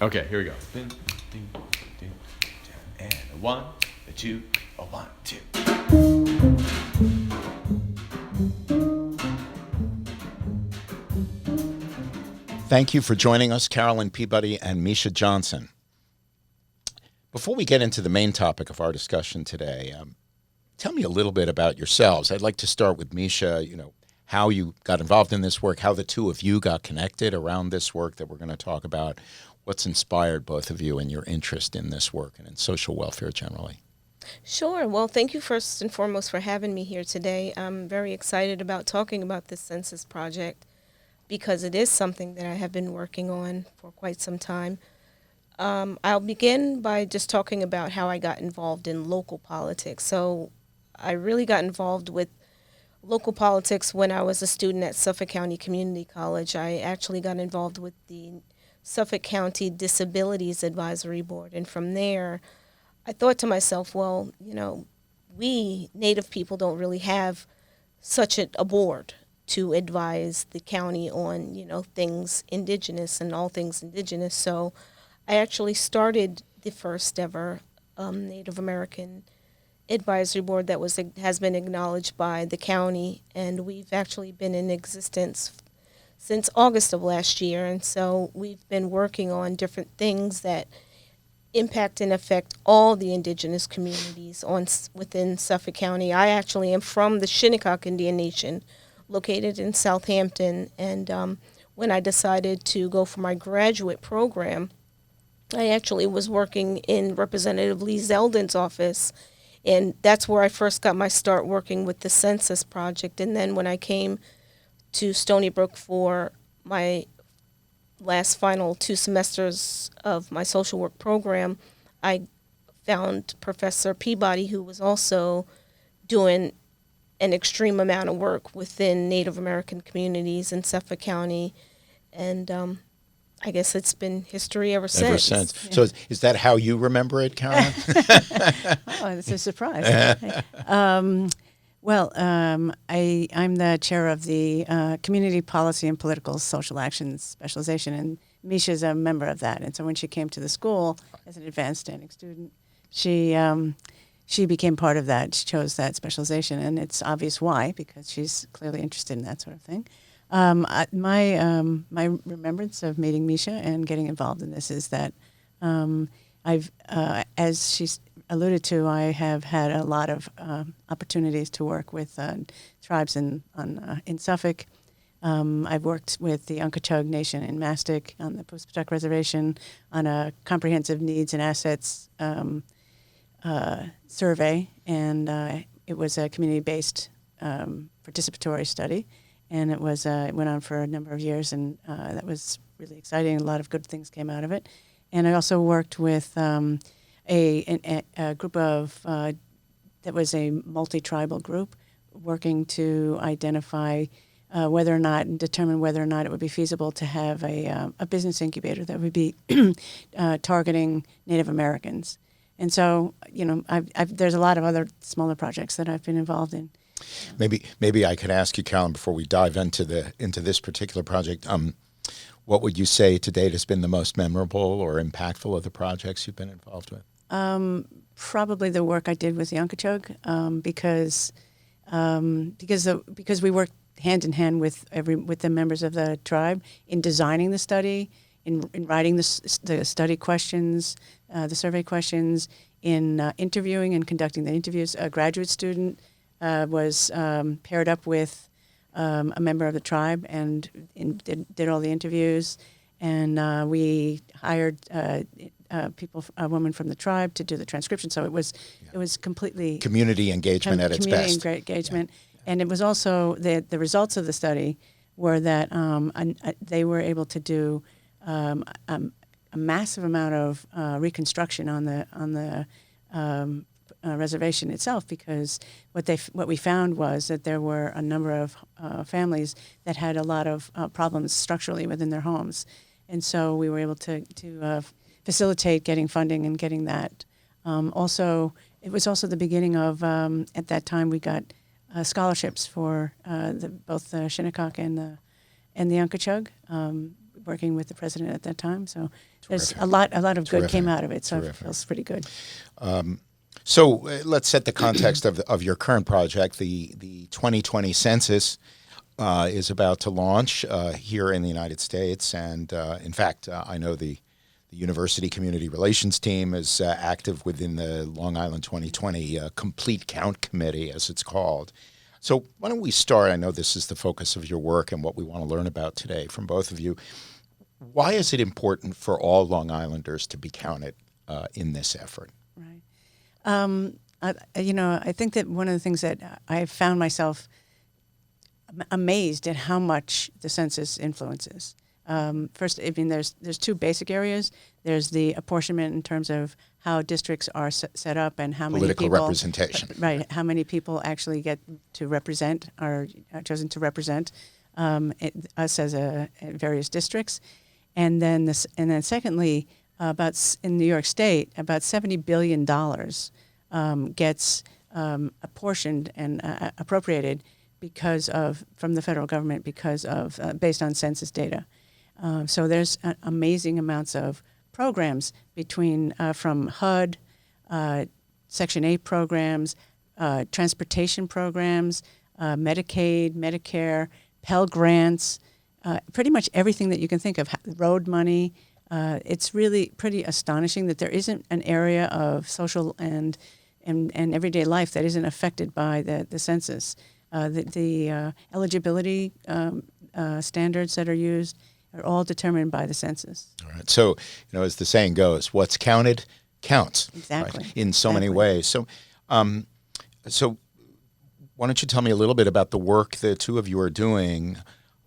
Okay, here we go. And a 1, a 2, a 1, 2. Thank you for joining us, Carolyn Peabody and Meesha Johnson. Before we get into the main topic of our discussion today, tell me a little bit about yourselves. I'd like to start with Meesha, how you got involved in this work, how the two of you got connected around this work that we're going to talk about, what's inspired both of you in your interest in this work and in social welfare generally. Sure. Well, thank you first and foremost for having me here today. I'm very excited about talking about this census project because it is something that I have been working on for quite some time. I'll begin by just talking about how I got involved in local politics. So I really got involved with local politics when I was a student at Suffolk County Community College. I actually got involved with the Suffolk County Disabilities Advisory Board. And from there, I thought to myself, well, we Native people don't really have such a board to advise the county on, things indigenous and all things indigenous. So I actually started the first ever Native American advisory board that has been acknowledged by the county, and we've actually been in existence since August of last year. And so we've been working on different things that impact and affect all the indigenous communities within Suffolk County. I actually am from the Shinnecock Indian Nation, located in Southampton, and when I decided to go for my graduate program, I actually was working in Representative Lee Zeldin's office, and that's where I first got my start working with the Census Project. And then when I came to Stony Brook for my last final 2 semesters of my social work program, I found Professor Peabody, who was also doing an extreme amount of work within Native American communities in Suffolk County, and I guess it's been history ever since. Ever since. Yeah. So is that how you remember it, Carolyn? Oh, that's a surprise. Well, I'm the chair of the Community Policy and Political Social Action Specialization, and Meesha's a member of that. And so when she came to the school as an advanced standing student, she became part of that. She chose that specialization, and it's obvious why, because she's clearly interested in that sort of thing. My remembrance of meeting Meesha and getting involved in this is that as she's alluded to, I have had a lot of opportunities to work with tribes in Suffolk. I've worked with the Undercount Nation in Mastic on the Poospatuck Reservation on a comprehensive needs and assets survey, and it was a community-based participatory study, and it went on for a number of years, and that was really exciting. A lot of good things came out of it. And I also worked with a group of, that was a multi-tribal group, working to identify whether or not, and determine whether or not it would be feasible to have a business incubator that would be targeting Native Americans. And so, there's a lot of other smaller projects that I've been involved in. Maybe I could ask you, Carolyn, before we dive into this particular project, what would you say to date has been the most memorable or impactful of the projects you've been involved with? Probably the work I did with the Undercount, because we worked hand in hand with the members of the tribe in designing the study, in writing the study questions, the survey questions, in interviewing and conducting the interviews. A graduate student was paired up with a member of the tribe and did all the interviews, and we hired a woman from the tribe to do the transcription. So it was completely community engagement at its best. Community engagement, and it was also the results of the study were that they were able to do a massive amount of reconstruction on the reservation itself, because what we found was that there were a number of families that had a lot of problems structurally within their homes, and so we were able to facilitate getting funding and getting that. Also, it was also the beginning of at that time we got scholarships for both the Shinnecock and the Undercount, working with the president at that time. So there's Terrific. a lot of good came Terrific. out of it. So it Terrific. feels pretty good. So let's set the context of your current project. The 2020 census is about to launch here in the United States, and in fact, I know the University Community Relations team is active within the Long Island 2020 Complete Count Committee, as it's called. So why don't we start? I know this is the focus of your work and what we want to learn about today from both of you. Why is it important for all Long Islanders to be counted in this effort? Right. I think that one of the things that I found myself amazed at how much the census influences. First, I mean, there's two basic areas. There's the apportionment in terms of how districts are set up and how Political many people, representation. right? How many people actually get to represent, are chosen to represent us as various districts, and then secondly, in New York State, about $70 billion gets apportioned and appropriated from the federal government because of based on census data. So there's amazing amounts of programs between from HUD, Section 8 programs, transportation programs, Medicaid, Medicare, Pell Grants, pretty much everything that you can think of, road money. It's really pretty astonishing that there isn't an area of social and everyday life that isn't affected by the census. The eligibility standards that are used are all determined by the census. All right. So, as the saying goes, what's counted counts. Exactly. Right? In so many ways. So, so why don't you tell me a little bit about the work the two of you are doing,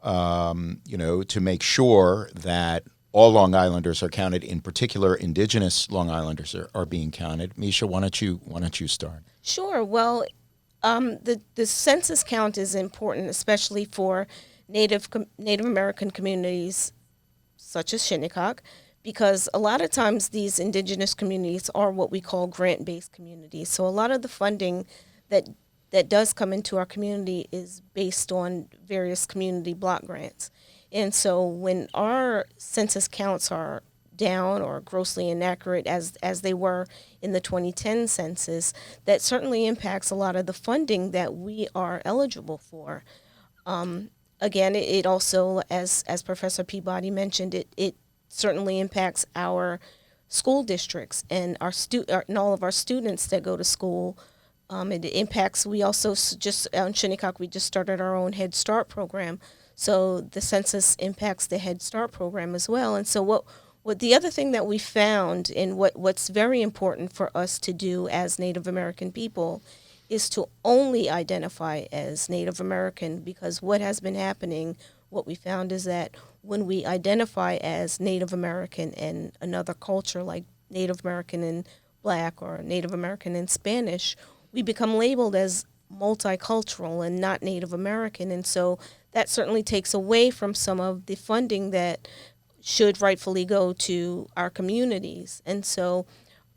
to make sure that all Long Islanders are counted. In particular, Indigenous Long Islanders are being counted. Meesha, why don't you start? Sure. Well, the census count is important, especially for Native American communities such as Shinnecock, because a lot of times these indigenous communities are what we call grant-based communities. So a lot of the funding that does come into our community is based on various community block grants. And so when our census counts are down or grossly inaccurate as they were in the 2010 census, that certainly impacts a lot of the funding that we are eligible for. Again, it also, as Professor Peabody mentioned, it certainly impacts our school districts and and all of our students that go to school. It impacts. We also just in Shinnecock, we just started our own Head Start program, so the census impacts the Head Start program as well. And so what the other thing that we found, and what's very important for us to do as Native American people, is to only identify as Native American, because what has been happening, what we found is that when we identify as Native American and another culture like Native American and Black or Native American and Spanish, we become labeled as multicultural and not Native American. And so that certainly takes away from some of the funding that should rightfully go to our communities. And so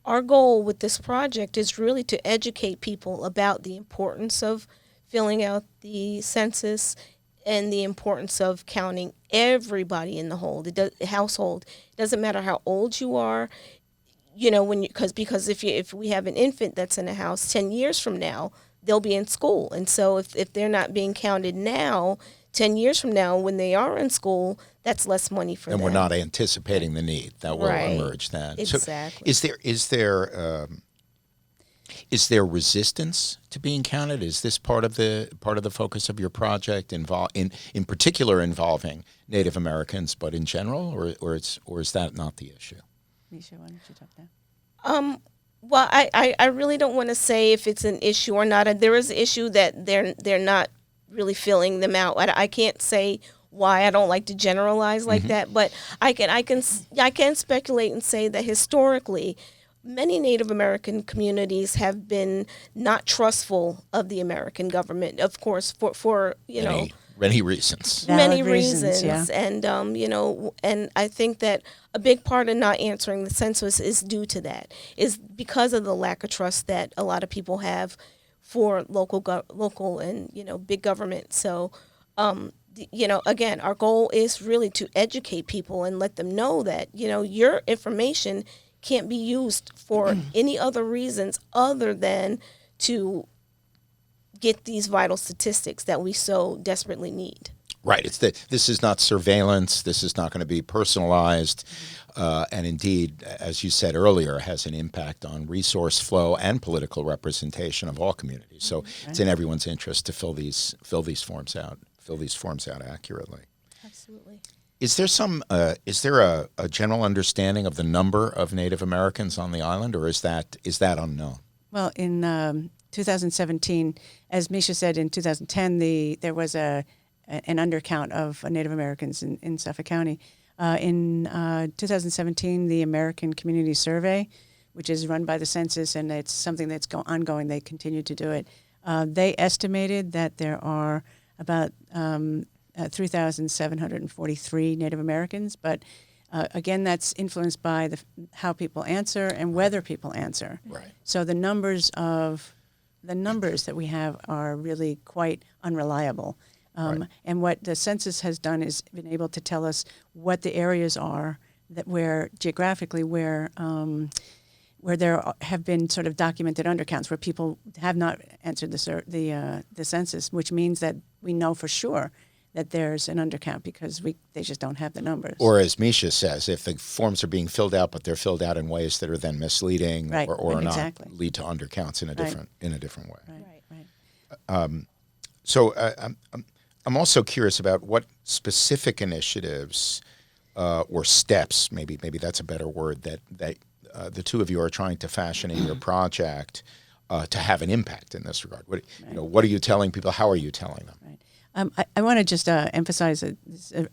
our goal with this project is really to educate people about the importance of filling out the census and the importance of counting everybody in the household. It doesn't matter how old you are, because if we have an infant that's in a house 10 years from now, they'll be in school. And so if they're not being counted now, 10 years from now, when they are in school, that's less money for them. And we're not anticipating the need that will emerge then. Exactly. So is there resistance to being counted? Is this part of the focus of your project in particular involving Native Americans, but in general, or is that not the issue? Meesha, why don't you talk that? Well, I really don't want to say if it's an issue or not. There is an issue that they're not really filling them out. I can't say why. I don't like to generalize like that, but I can speculate and say that historically, many Native American communities have been not trustful of the American government. Of course, for many reasons. Many Valid reasons, yeah. and and I think that a big part of not answering the census is due to that, is because of the lack of trust that a lot of people have for local and big government. So again, our goal is really to educate people and let them know that, your information can't be used for any other reasons other than to get these vital statistics that we so desperately need. Right. This is not surveillance. This is not going to be personalized. And indeed, as you said earlier, has an impact on resource flow and political representation of all communities. So it's in everyone's interest to fill these forms out accurately. Absolutely. Is there a general understanding of the number of Native Americans on the island, or is that unknown? Well, in 2017, as Meesha said, in 2010, there was an undercount of Native Americans in Suffolk County. In 2017, the American Community Survey, which is run by the Census, and it's something that's ongoing, they continue to do it, they estimated that there are about 3,743 Native Americans, but again, that's influenced by how people answer and whether people answer. Right. So the numbers that we have are really quite unreliable. Right. And what the census has done is been able to tell us what the areas are geographically where there have been sort of documented undercounts where people have not answered the census, which means that we know for sure that there's an undercount because they just don't have the numbers. Or as Meesha says, if the forms are being filled out, but they're filled out in ways that are then misleading Right. or Exactly. not lead to undercounts in a different way. Right. So I'm also curious about what specific initiatives or steps, maybe that's a better word, that the two of you are trying to fashion in your project to have an impact in this regard. What are you telling people? How are you telling them? Right. I want to just emphasize, I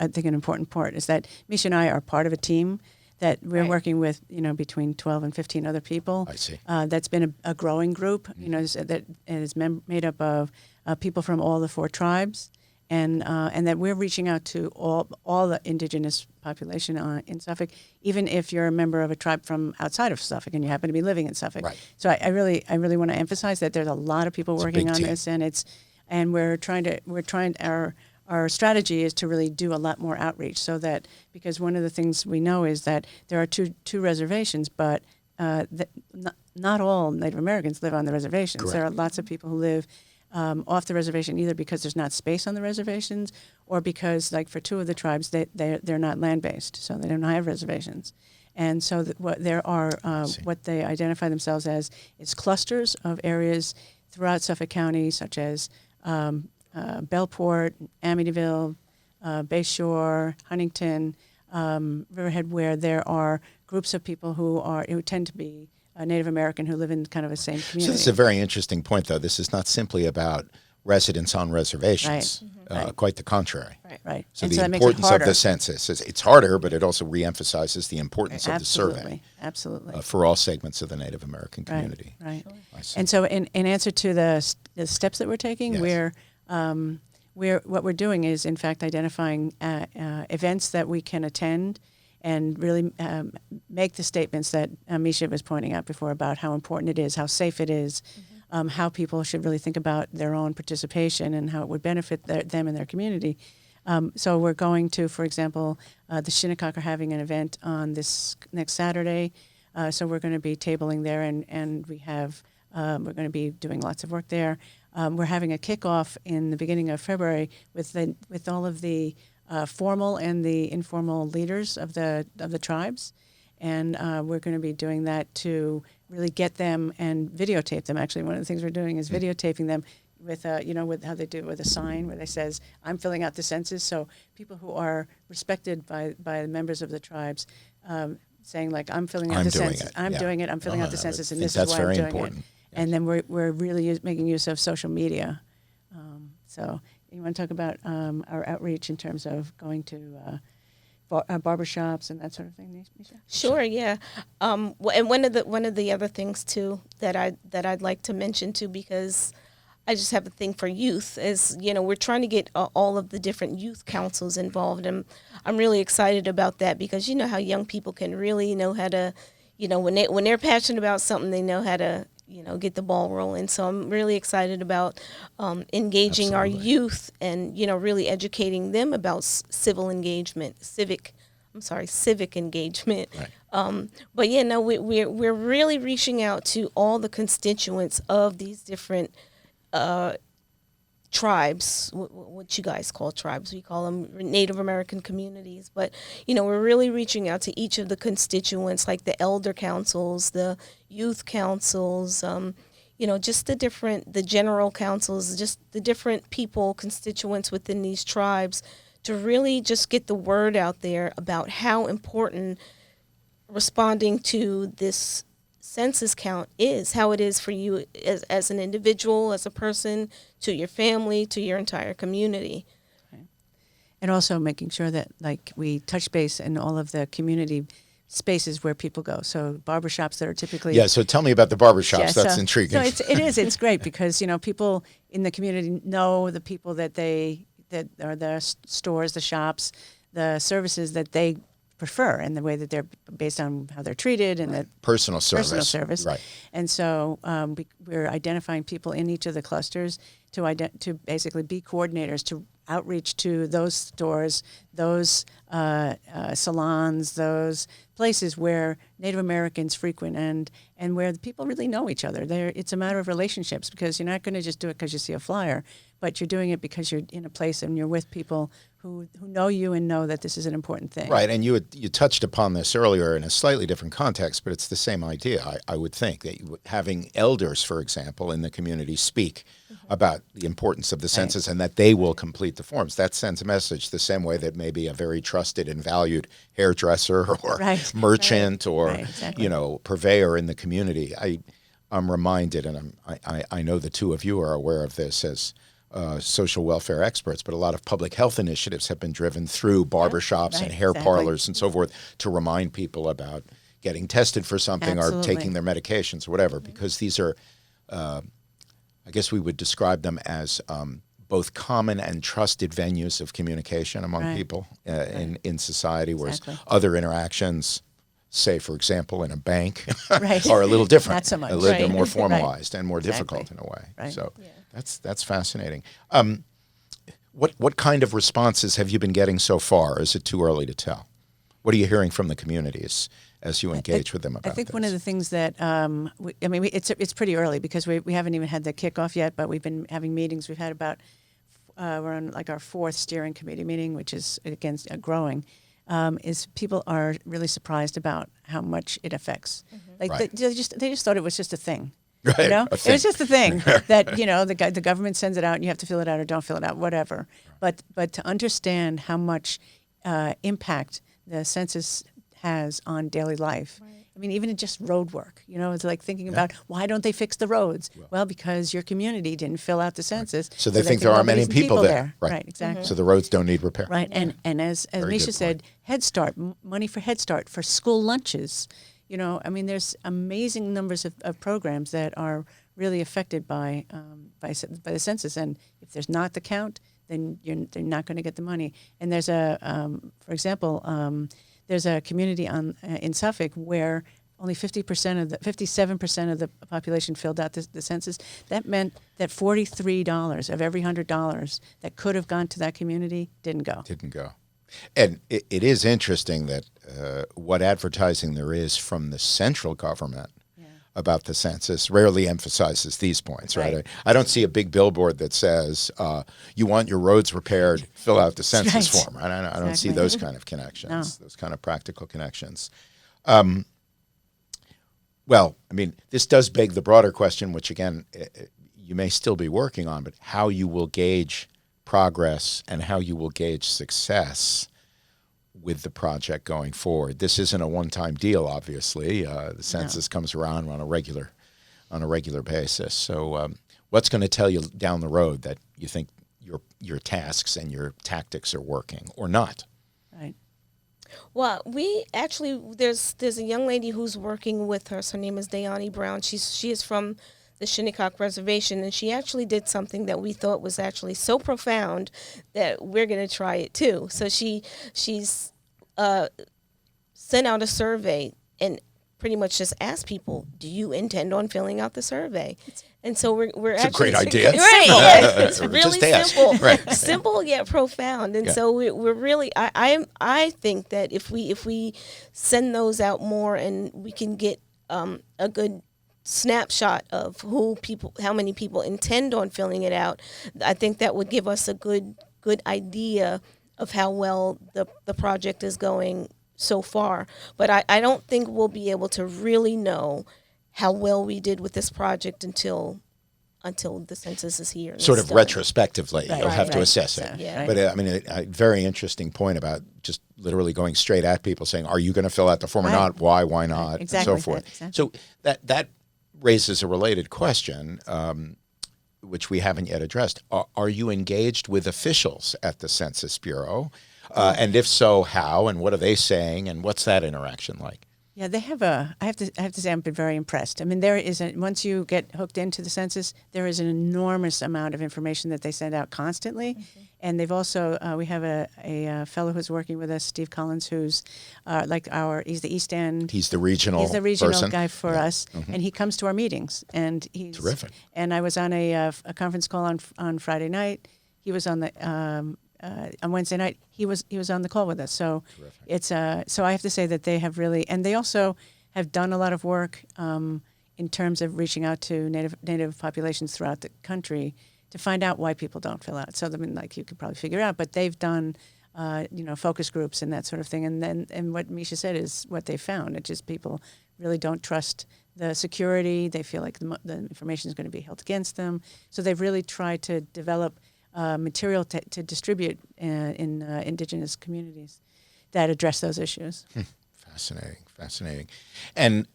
think an important part is that Meesha and I are part of a team that we're working with, between 12 and 15 other people. I see. That's been a growing group, that is made up of people from all the 4 tribes, and that we're reaching out to all the indigenous population in Suffolk, even if you're a member of a tribe from outside of Suffolk and you happen to be living in Suffolk. Right. So I really want to emphasize that there's a lot of people working on this, and we're trying our strategy is to really do a lot more outreach, so that, because one of the things we know is that there are two reservations, but not all Native Americans live on the reservations. Correct. There are lots of people who live off the reservation, either because there's not space on the reservations, or because, like for 2 of the tribes, they're not land-based, so they don't have reservations. And so what they identify themselves as is clusters of areas throughout Suffolk County, such as Bellport, Amityville, Bayshore, Huntington, Riverhead, where there are groups of people who tend to be Native American who live in kind of the same community. So this is a very interesting point, though. This is not simply about residents on reservations. Right. Quite the contrary. Right. So And the that makes it importance of harder. the census, it's harder, but it also reemphasizes the importance of the survey Absolutely. for all segments of the Native American community. Right. I see. And so in answer to the steps that we're taking, Yes. what we're doing is, in fact, identifying events that we can attend and really make the statements that Meesha was pointing out before about how important it is, how safe it is, how people should really think about their own participation and how it would benefit them and their community. So we're going to, for example, the Shinnecock are having an event on this next Saturday. So we're going to be tabling there, and we're going to be doing lots of work there. We're having a kickoff in the beginning of February with all of the formal and the informal leaders of the tribes, and we're going to be doing that to really get them and videotape them. Actually, one of the things we're doing is videotaping them with with how they do it with a sign where they says, "I'm filling out the census." So people who are respected by members of the tribes, saying like, "I'm filling out the census. I'm doing it. I'm filling out the census, and this is why I'm doing important. it." Yes. And then we're really making use of social media. So you want to talk about our outreach in terms of going to barbershops and that sort of thing, Meesha? Sure, yeah. And one of the other things too that I'd like to mention too, because I just have a thing for youth, is we're trying to get all of the different youth councils involved, and I'm really excited about that, because how young people can really know how to, when they're passionate about something, they know how to get the ball rolling. So I'm really excited about engaging our Absolutely. youth and, really educating them about civic engagement. Right. But yeah, no, we're really reaching out to all the constituents of these different tribes, what you guys call tribes. We call them Native American communities. But, we're really reaching out to each of the constituents, like the elder councils, the youth councils, just the general councils, just the different people, constituents within these tribes, to really just get the word out there about how important responding to this census count is, how it is for you as an individual, as a person, to your family, to your entire community. And also making sure that like we touch base in all of the community spaces where people go. So barbershops that are typically Yeah, so tell me about the barbershops. Yeah, That's so, intriguing. So it's great because people in the community know the people that are the stores, the shops, the services that they prefer, and the way that they're based on how they're treated and the Personal service. Right. And so we're identifying people in each of the clusters to basically be coordinators to outreach to those stores, those salons, those places where Native Americans frequent and where the people really know each other. It's a matter of relationships, because you're not going to just do it because you see a flyer, but you're doing it because you're in a place and you're with people who know you and know that this is an important thing. Right, and you touched upon this earlier in a slightly different context, but it's the same idea. I would think that having elders, for example, in the community speak about the importance of the census and that they will complete the forms. That sends a message the same way that maybe a very trusted and valued hairdresser or merchant or exactly. purveyor in the community. I'm reminded, and I know the two of you are aware of this as social welfare experts, but a lot of public health initiatives have been driven through barbershops and hair parlors and so forth to remind people about getting tested for something or taking their medications or whatever, because these are, I guess we would describe them as both common and trusted venues of communication among people in society, whereas other interactions, say, for example, in a bank, are a little different. Not so much. They're more formalized and more difficult in a way. Right. So that's fascinating. What kind of responses have you been getting so far? Is it too early to tell? What are you hearing from the communities as you engage with them about this? I think one of the things that, it's pretty early because we haven't even had the kickoff yet, but we've been having meetings. We've had about, we're on like our fourth steering committee meeting, which is, again, growing. Is people are really surprised about how much it affects. Like they just thought it was just a thing. Right. It was just a thing that the government sends it out and you have to fill it out or don't fill it out, whatever. But to understand how much impact the census has on daily life. I mean, even in just road work, it's like thinking about why don't they fix the roads? Well, because your community didn't fill out the census. So they think there aren't many people there. Right, exactly. So the roads don't need repair. Right, and as Meesha said, Head Start, money for Head Start, for school lunches. There's amazing numbers of programs that are really affected by the census. And if there's not the count, then they're not going to get the money. And there's for example, there's a community in Suffolk where only 57% of the population filled out the census. That meant that $43 of every $100 that could have gone to that community didn't go. And it is interesting that what advertising there is from the central government about the census rarely emphasizes these points, right? I don't see a big billboard that says, you want your roads repaired, fill out the census form. Right? I don't see those kind of connections, those kind of practical connections. Well, this does beg the broader question, which, again, you may still be working on, but how you will gauge progress and how you will gauge success with the project going forward. This isn't a one-time deal, obviously. The census comes around on a regular basis. So what's going to tell you down the road that you think your tasks and your tactics are working or not? Right. Well, we actually, there's a young lady who's working with us. Her name is Dayani Brown. She is from the Shinnecock Reservation, and she actually did something that we thought was actually so profound that we're going to try it too. So she's sent out a survey, and pretty much just ask people, do you intend on filling out the survey? And so we're It's a actually great idea. right? Yeah, it's Or really just ask. simple, Right. simple yet profound. And Yeah. so we're really, I think that if we send those out more and we can get a good snapshot of how many people intend on filling it out, I think that would give us a good idea of how well the project is going so far. But I don't think we'll be able to really know how well we did with this project until the census is here. And Sort it's of done. retrospectively, Right, you'll have to right. assess it. So, Yeah. But I mean, a very interesting point about just literally going straight at people, saying, "Are you going to fill out the form or Right. not? Why? Why not?" Exactly and so forth. that, exactly. So that raises a related question, which we haven't yet addressed. Are you engaged with officials at the Census Bureau? And if so, how? And what are they saying? And what's that interaction like? Yeah, they have I have to say, I've been very impressed. I mean, once you get hooked into the census, there is an enormous amount of information that they send out constantly, and they've also we have a fellow who's working with us, Steve Collins, who's he's the East End. He's the regional. He's the regional person. guy for us, and he comes to our meetings, and he's Terrific. And I was on a conference call on Friday night. He was on the on Wednesday night. He was on the call with us. So it's so I have to say that they have really, and they also have done a lot of work in terms of reaching out to native populations throughout the country to find out why people don't fill out. So I mean, like you could probably figure out, but they've done focus groups and that sort of thing. And what Meesha said is what they found. It's just people really don't trust the security. They feel like the information is going to be held against them. So they've really tried to develop material to distribute in indigenous communities that address those issues. Fascinating. And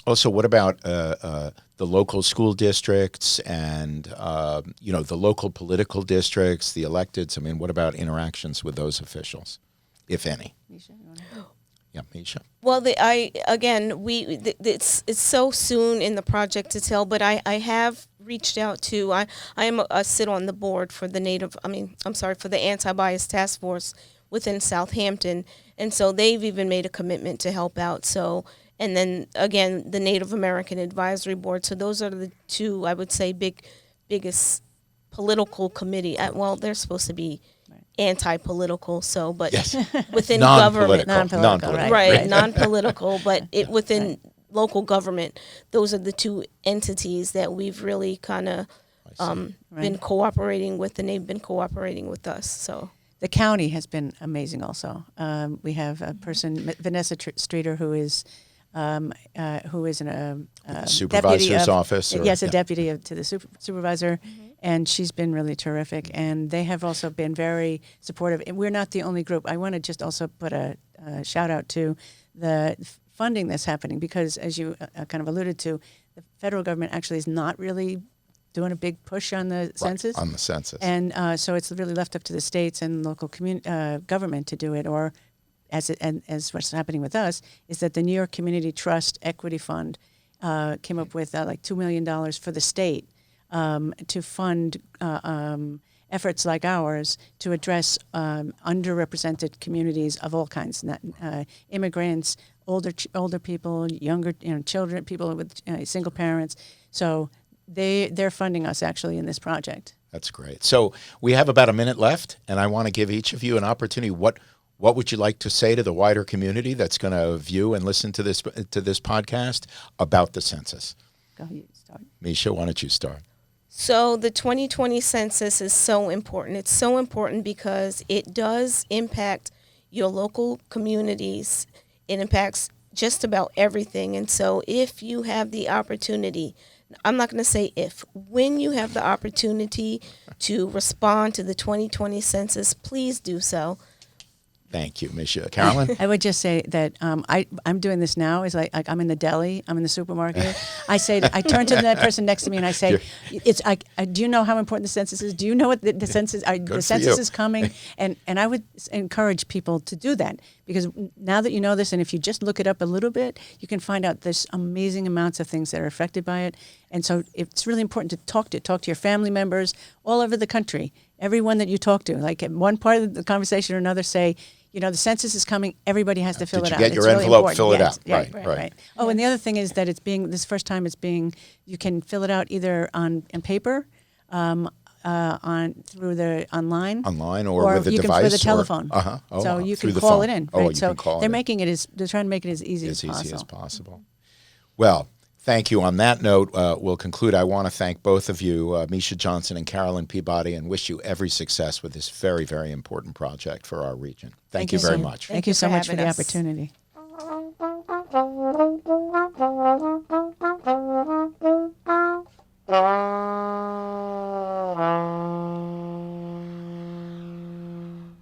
also, what about the local school districts and the local political districts, the electeds? I mean, what about interactions with those officials, if any? Meesha, you wanna- Yeah, Meesha. Well, it's so soon in the project to tell, but I have reached out to, I sit on the board for the for the Anti-Bias Task Force within Southampton, and so they've even made a commitment to help out. So, and then again, the Native American Advisory Board. So those are the two, I would say, biggest political committee. Well, they're supposed to be anti-political, so but Yes. within Non-political. government, Non-political, right, non-political, but within local government, those are the two entities that we've really kind of been cooperating with, and they've been cooperating with us. So The county has been amazing also. We have a person, Vanessa Streeter, who is in a Supervisor's deputy office? Or, Yes, a deputy to the supervisor, and she's been really terrific. And they have also been very supportive. And we're not the only group. I want to just also put a shout out to the funding that's happening, because as you kind of alluded to, the federal government actually is not really doing a big push on the census. On the census. And so it's really left up to the states and local government to do it, or as what's happening with us is that the New York Community Trust Equity Fund came up with like $2 million for the state to fund efforts like ours to address underrepresented communities of all kinds, immigrants, older people, younger children, people with single parents. So they're funding us actually in this project. That's great. So we have about a minute left, and I want to give each of you an opportunity. What would you like to say to the wider community that's going to view and listen to this podcast about the census? Go ahead, start. Meesha, why don't you start? So the 2020 census is so important. It's so important because it does impact your local communities. It impacts just about everything. And so if you have the opportunity, I'm not going to say when you have the opportunity to respond to the 2020 census, please do so. Thank you, Meesha. Carolyn? I would just say that I'm doing this now. Is like I'm in the deli, I'm in the supermarket. I turn to that person next to me and I say, do you know how important the census is? Do you know what the census? The census is coming, and I would encourage people to do that, because now that you know this, and if you just look it up a little bit, you can find out there's amazing amounts of things that are affected by it. And so it's really important to talk to your family members all over the country. Everyone that you talk to, like at one part of the conversation or another, say, the census is coming. Everybody has to fill Did it you out. get It's your really envelope? important. Fill it Yes. out. Right. Oh, and the other thing is that this first time you can fill it out either on paper, through the online, or with a you device, can with a or- telephone. Oh, So you through can the call phone. it in. Oh, Right. you So can call it they're in. they're trying to make it as easy As as easy as possible. possible. Well, thank you. On that note, we'll conclude. I want to thank both of you, Meesha Johnson and Carolyn Peabody, and wish you every success with this very, very important project for our region. Thank you very much. Thank you so much for having the us. opportunity.